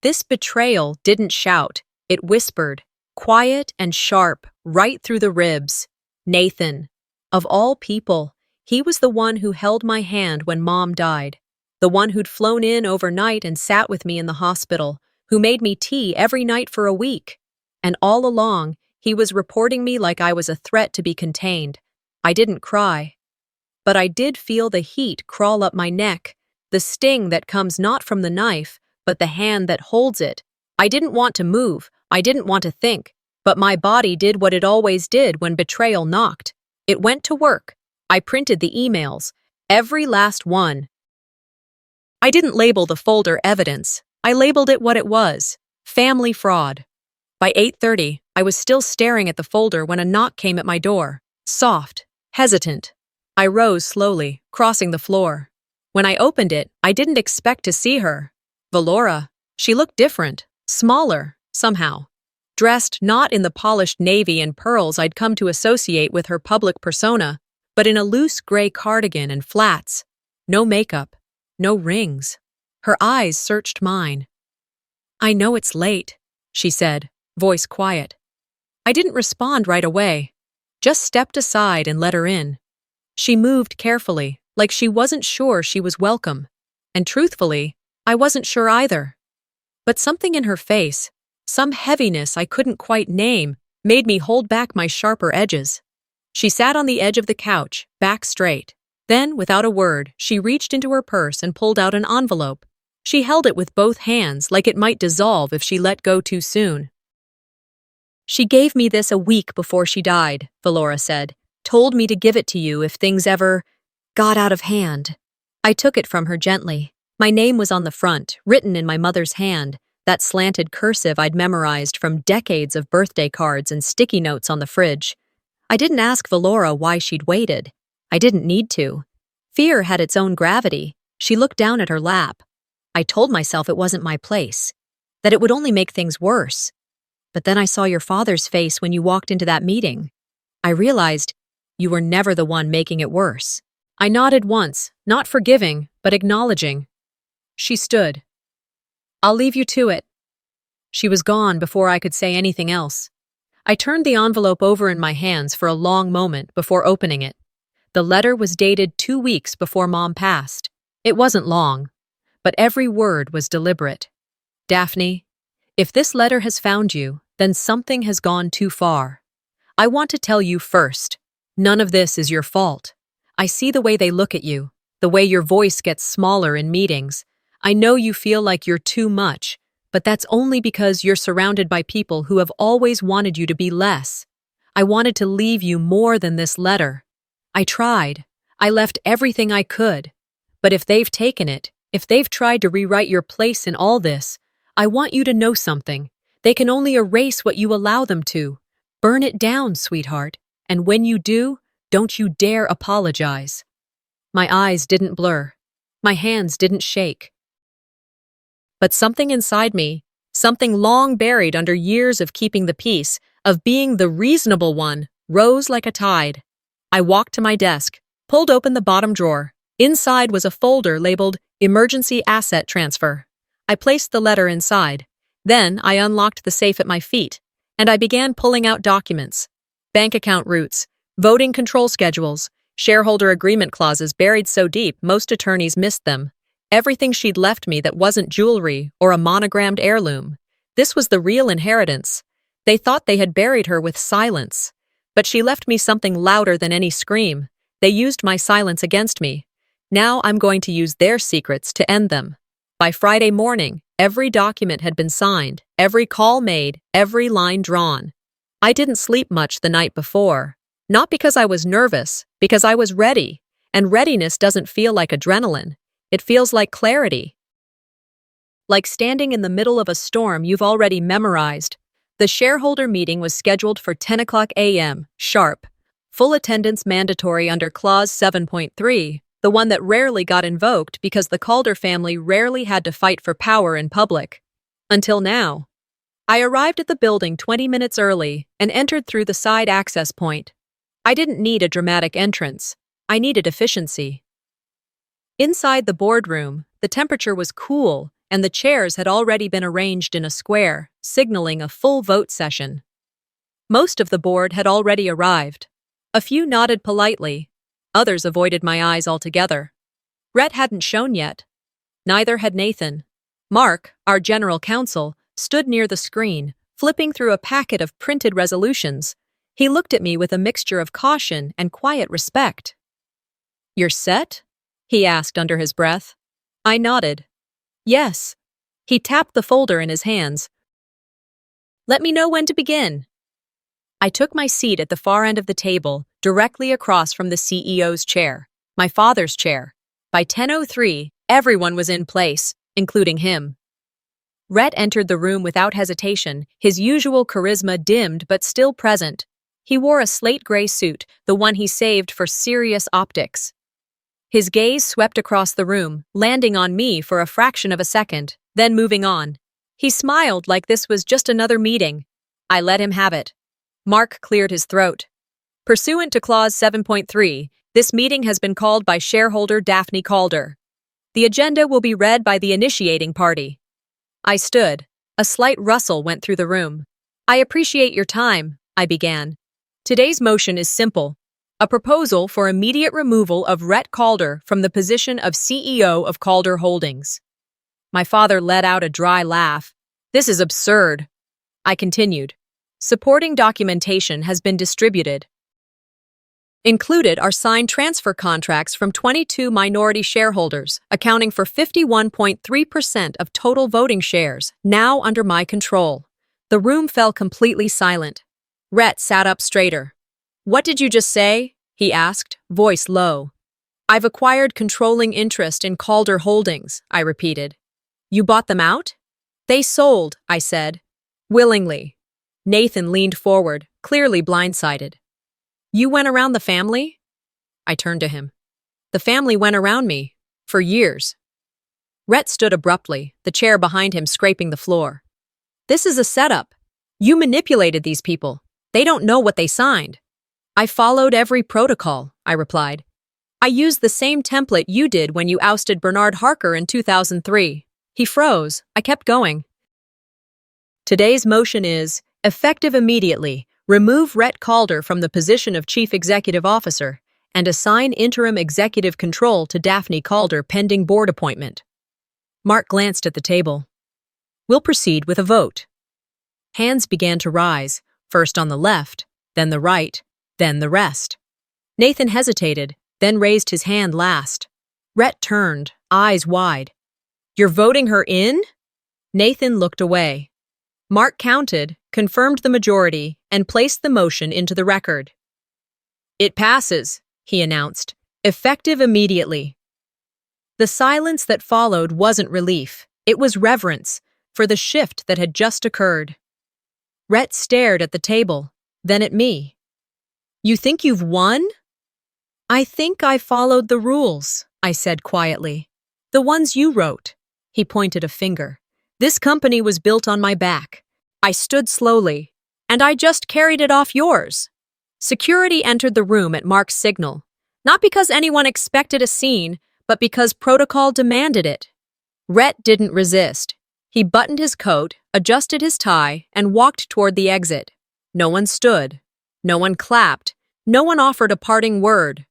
This betrayal didn't shout. It whispered, quiet and sharp, right through the ribs. Nathan. Of all people, he was the one who held my hand when Mom died. The one who'd flown in overnight and sat with me in the hospital, who made me tea every night for a week. And all along, he was reporting me like I was a threat to be contained. I didn't cry. But I did feel the heat crawl up my neck, the sting that comes not from the knife, but the hand that holds it. I didn't want to move, I didn't want to think, but my body did what it always did when betrayal knocked. It went to work. I printed the emails, every last one. I didn't label the folder evidence. I labeled it what it was: family fraud. By 8:30, I was still staring at the folder when a knock came at my door. Soft, hesitant. I rose slowly, crossing the floor. When I opened it, I didn't expect to see her. Valora. She looked different, smaller, somehow. Dressed not in the polished navy and pearls I'd come to associate with her public persona, but in a loose gray cardigan and flats. No makeup. No rings. Her eyes searched mine. "I know it's late," she said, voice quiet. I didn't respond right away, just stepped aside and let her in. She moved carefully, like she wasn't sure she was welcome. And truthfully, I wasn't sure either. But something in her face, some heaviness I couldn't quite name, made me hold back my sharper edges. She sat on the edge of the couch, back straight. Then, without a word, she reached into her purse and pulled out an envelope. She held it with both hands like it might dissolve if she let go too soon. "She gave me this a week before she died," Valora said. "Told me to give it to you if things ever got out of hand." I took it from her gently. My name was on the front, written in my mother's hand, that slanted cursive I'd memorized from decades of birthday cards and sticky notes on the fridge. I didn't ask Valora why she'd waited. I didn't need to. Fear had its own gravity. She looked down at her lap. I told myself it wasn't my place, that it would only make things worse. But then I saw your father's face when you walked into that meeting. I realized you were never the one making it worse. I nodded once, not forgiving, but acknowledging. She stood. "I'll leave you to it." She was gone before I could say anything else. I turned the envelope over in my hands for a long moment before opening it. The letter was dated 2 weeks before Mom passed. It wasn't long, but every word was deliberate. "Daphne, if this letter has found you, then something has gone too far. I want to tell you first, none of this is your fault. I see the way they look at you, the way your voice gets smaller in meetings. I know you feel like you're too much, but that's only because you're surrounded by people who have always wanted you to be less. I wanted to leave you more than this letter. I tried. I left everything I could. But if they've taken it, if they've tried to rewrite your place in all this, I want you to know something. They can only erase what you allow them to. Burn it down, sweetheart. And when you do, don't you dare apologize." My eyes didn't blur. My hands didn't shake. But something inside me, something long buried under years of keeping the peace, of being the reasonable one, rose like a tide. I walked to my desk, pulled open the bottom drawer. Inside was a folder labeled Emergency Asset Transfer. I placed the letter inside. Then I unlocked the safe at my feet, and I began pulling out documents. Bank account routes, voting control schedules, shareholder agreement clauses buried so deep most attorneys missed them. Everything she'd left me that wasn't jewelry or a monogrammed heirloom. This was the real inheritance. They thought they had buried her with silence. But she left me something louder than any scream. They used my silence against me. Now I'm going to use their secrets to end them. By Friday morning, every document had been signed, every call made, every line drawn. I didn't sleep much the night before. Not because I was nervous, because I was ready. And readiness doesn't feel like adrenaline. It feels like clarity. Like standing in the middle of a storm you've already memorized. The shareholder meeting was scheduled for 10 o'clock a.m., sharp. Full attendance mandatory under Clause 7.3, the one that rarely got invoked because the Calder family rarely had to fight for power in public. Until now. I arrived at the building 20 minutes early and entered through the side access point. I didn't need a dramatic entrance. I needed efficiency. Inside the boardroom, the temperature was cool, and the chairs had already been arranged in a square, signaling a full vote session. Most of the board had already arrived. A few nodded politely. Others avoided my eyes altogether. Rhett hadn't shown yet. Neither had Nathan. Mark, our general counsel, stood near the screen, flipping through a packet of printed resolutions. He looked at me with a mixture of caution and quiet respect. "You're set?" he asked under his breath. I nodded. "Yes." He tapped the folder in his hands. "Let me know when to begin." I took my seat at the far end of the table, directly across from the CEO's chair, my father's chair. By 10:03, everyone was in place, including him. Rhett entered the room without hesitation, his usual charisma dimmed but still present. He wore a slate gray suit, the one he saved for serious optics. His gaze swept across the room, landing on me for a fraction of a second, then moving on. He smiled like this was just another meeting. I let him have it. Mark cleared his throat. "Pursuant to Clause 7.3, this meeting has been called by shareholder Daphne Calder. The agenda will be read by the initiating party." I stood. A slight rustle went through the room. "I appreciate your time, I began. Today's motion is simple. A proposal for immediate removal of Rhett Calder from the position of CEO of Calder Holdings. My father let out a dry laugh. This is absurd. I continued. Supporting documentation has been distributed. Included are signed transfer contracts from 22 minority shareholders, accounting for 51.3% of total voting shares, now under my control. The room fell completely silent. Rhett sat up straighter. "What did you just say?" he asked, voice low. "I've acquired controlling interest in Calder Holdings," I repeated. "You bought them out?" "They sold," I said. "Willingly." Nathan leaned forward, clearly blindsided. "You went around the family?" I turned to him. "The family went around me. For years." Rhett stood abruptly, the chair behind him scraping the floor. "This is a setup. You manipulated these people. They don't know what they signed." "I followed every protocol," I replied. "I used the same template you did when you ousted Bernard Harker in 2003. He froze. I kept going. Today's motion is, effective immediately, remove Rhett Calder from the position of Chief Executive Officer and assign interim executive control to Daphne Calder pending board appointment." Mark glanced at the table. "We'll proceed with a vote." Hands began to rise, first on the left, then the right, then the rest. Nathan hesitated, then raised his hand last. Rhett turned, eyes wide. "You're voting her in?" Nathan looked away. Mark counted, confirmed the majority, and placed the motion into the record. "It passes," he announced, "effective immediately." The silence that followed wasn't relief. It was reverence for the shift that had just occurred. Rhett stared at the table, then at me. "You think you've won?" "I think I followed the rules," I said quietly. "The ones you wrote." He pointed a finger. "This company was built on my back." I stood slowly. "And I just carried it off yours." Security entered the room at Mark's signal, not because anyone expected a scene, but because protocol demanded it. Rhett didn't resist. He buttoned his coat, adjusted his tie, and walked toward the exit. No one stood. No one clapped. No one offered a parting word.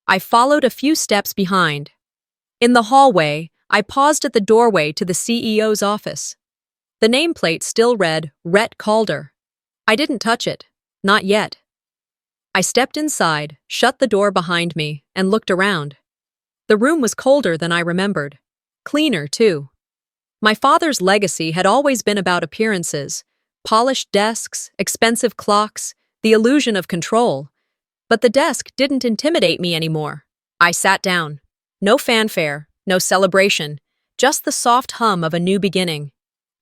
I followed a few steps behind. In the hallway, I paused at the doorway to the CEO's office. The nameplate still read Rhett Calder. I didn't touch it. Not yet. I stepped inside, shut the door behind me, and looked around. The room was colder than I remembered. Cleaner, too. My father's legacy had always been about appearances, polished desks, expensive clocks, the illusion of control. But the desk didn't intimidate me anymore. I sat down. No fanfare, no celebration, just the soft hum of a new beginning.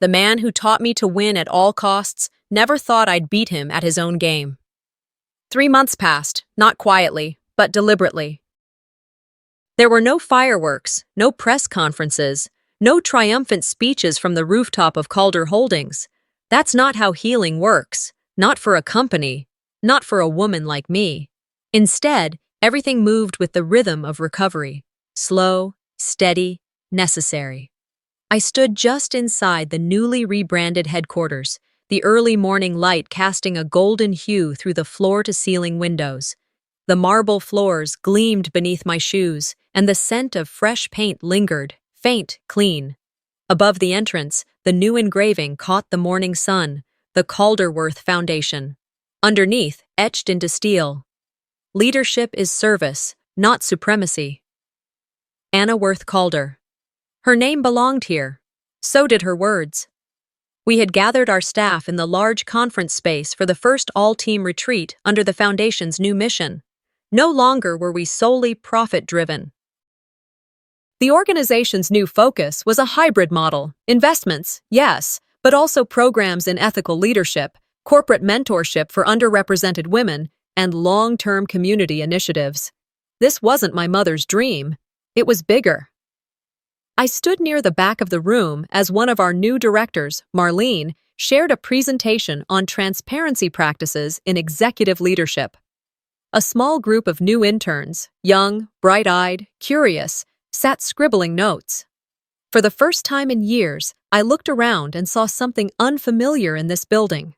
The man who taught me to win at all costs never thought I'd beat him at his own game. 3 months passed, not quietly, but deliberately. There were no fireworks, no press conferences, no triumphant speeches from the rooftop of Calder Holdings. That's not how healing works, not for a company, not for a woman like me. Instead, everything moved with the rhythm of recovery, slow, steady, necessary. I stood just inside the newly rebranded headquarters, the early morning light casting a golden hue through the floor-to-ceiling windows. The marble floors gleamed beneath my shoes, and the scent of fresh paint lingered, faint, clean. Above the entrance, the new engraving caught the morning sun, the Calderworth Foundation. Underneath, etched into steel, "Leadership is service, not supremacy." Anna Worth Calder. Her name belonged here. So did her words. We had gathered our staff in the large conference space for the first all-team retreat under the Foundation's new mission. No longer were we solely profit-driven. The organization's new focus was a hybrid model. Investments, yes, but also programs in ethical leadership, corporate mentorship for underrepresented women, and long-term community initiatives. This wasn't my mother's dream. It was bigger. I stood near the back of the room as one of our new directors, Marlene, shared a presentation on transparency practices in executive leadership. A small group of new interns, young, bright-eyed, curious, sat scribbling notes. For the first time in years, I looked around and saw something unfamiliar in this building.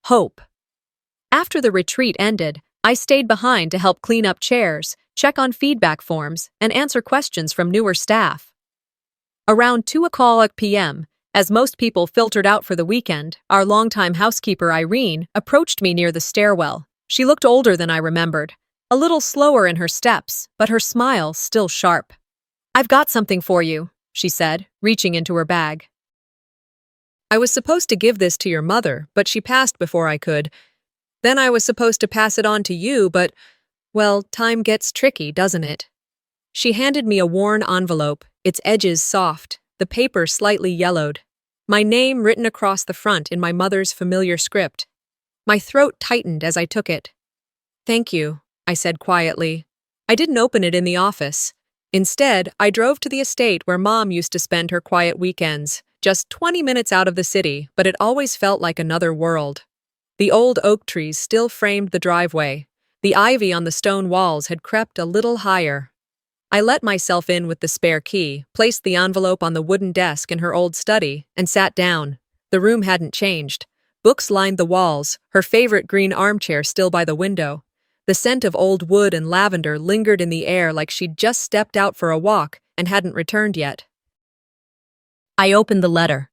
Hope. After the retreat ended, I stayed behind to help clean up chairs, check on feedback forms, and answer questions from newer staff. Around 2 p.m., as most people filtered out for the weekend, our longtime housekeeper Irene approached me near the stairwell. She looked older than I remembered, a little slower in her steps, but her smile still sharp. "I've got something for you," she said, reaching into her bag. "I was supposed to give this to your mother, but she passed before I could. Then I was supposed to pass it on to you, but, well, time gets tricky, doesn't it?" She handed me a worn envelope, its edges soft, the paper slightly yellowed. My name written across the front in my mother's familiar script. My throat tightened as I took it. "Thank you," I said quietly. I didn't open it in the office. Instead, I drove to the estate where Mom used to spend her quiet weekends, just 20 minutes out of the city, but it always felt like another world. The old oak trees still framed the driveway. The ivy on the stone walls had crept a little higher. I let myself in with the spare key, placed the envelope on the wooden desk in her old study, and sat down. The room hadn't changed. Books lined the walls, her favorite green armchair still by the window. The scent of old wood and lavender lingered in the air like she'd just stepped out for a walk and hadn't returned yet. I opened the letter.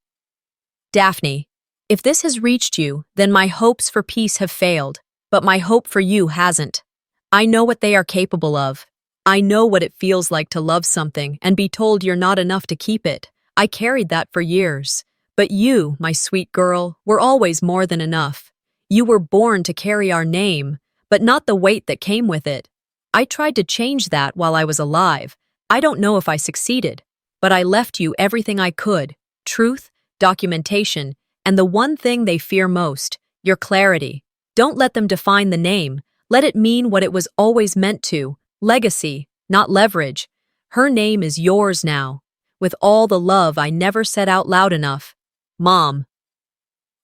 "Daphne, if this has reached you, then my hopes for peace have failed, but my hope for you hasn't. I know what they are capable of. I know what it feels like to love something and be told you're not enough to keep it. I carried that for years. But you, my sweet girl, were always more than enough. You were born to carry our name, but not the weight that came with it. I tried to change that while I was alive. I don't know if I succeeded, but I left you everything I could: truth, documentation, and the one thing they fear most, your clarity. Don't let them define the name. Let it mean what it was always meant to: legacy, not leverage. Her name is yours now, with all the love I never said out loud enough. Mom."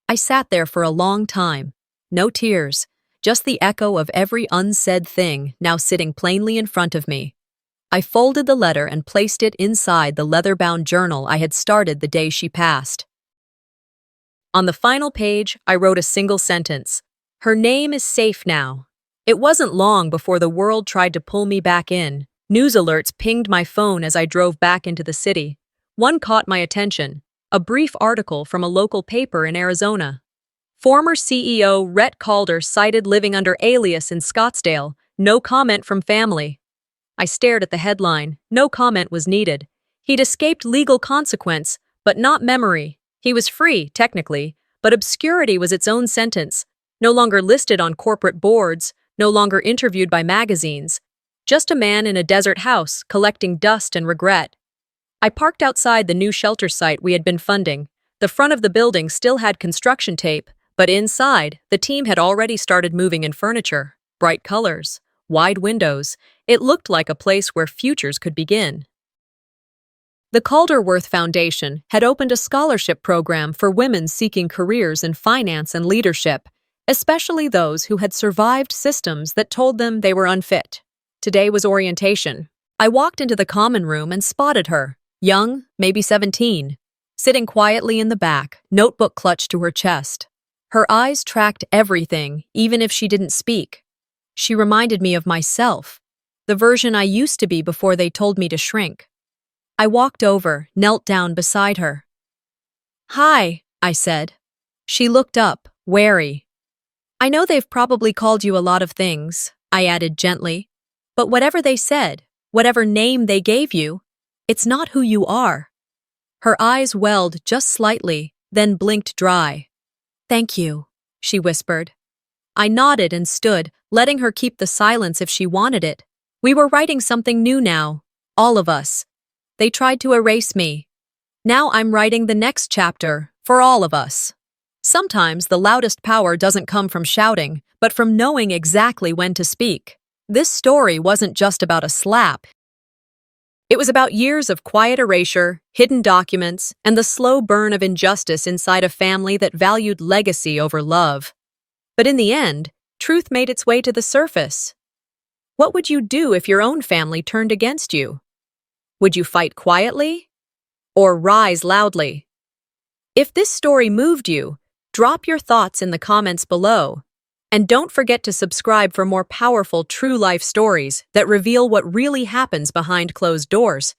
I sat there for a long time. No tears, just the echo of every unsaid thing now sitting plainly in front of me. I folded the letter and placed it inside the leather-bound journal I had started the day she passed. On the final page, I wrote a single sentence: "Her name is safe now." It wasn't long before the world tried to pull me back in. News alerts pinged my phone as I drove back into the city. One caught my attention: a brief article from a local paper in Arizona. Former CEO Rhett Calder cited living under alias in Scottsdale. No comment from family. I stared at the headline. No comment was needed. He'd escaped legal consequence, but not memory. He was free, technically, but obscurity was its own sentence. No longer listed on corporate boards, no longer interviewed by magazines. Just a man in a desert house, collecting dust and regret. I parked outside the new shelter site we had been funding. The front of the building still had construction tape, but inside, the team had already started moving in furniture. Bright colors, wide windows. It looked like a place where futures could begin. The Calderworth Foundation had opened a scholarship program for women seeking careers in finance and leadership, especially those who had survived systems that told them they were unfit. Today was orientation. I walked into the common room and spotted her, young, maybe 17, sitting quietly in the back, notebook clutched to her chest. Her eyes tracked everything, even if she didn't speak. She reminded me of myself, the version I used to be before they told me to shrink. I walked over, knelt down beside her. "Hi," I said. She looked up, wary. "I know they've probably called you a lot of things," I added gently. "But whatever they said, whatever name they gave you, it's not who you are." Her eyes welled just slightly, then blinked dry. "Thank you," she whispered. I nodded and stood, letting her keep the silence if she wanted it. We were writing something new now, all of us. They tried to erase me. Now I'm writing the next chapter, for all of us. Sometimes the loudest power doesn't come from shouting, but from knowing exactly when to speak. This story wasn't just about a slap. It was about years of quiet erasure, hidden documents, and the slow burn of injustice inside a family that valued legacy over love. But in the end, truth made its way to the surface. What would you do if your own family turned against you? Would you fight quietly? Or rise loudly? If this story moved you, drop your thoughts in the comments below. And don't forget to subscribe for more powerful true life stories that reveal what really happens behind closed doors.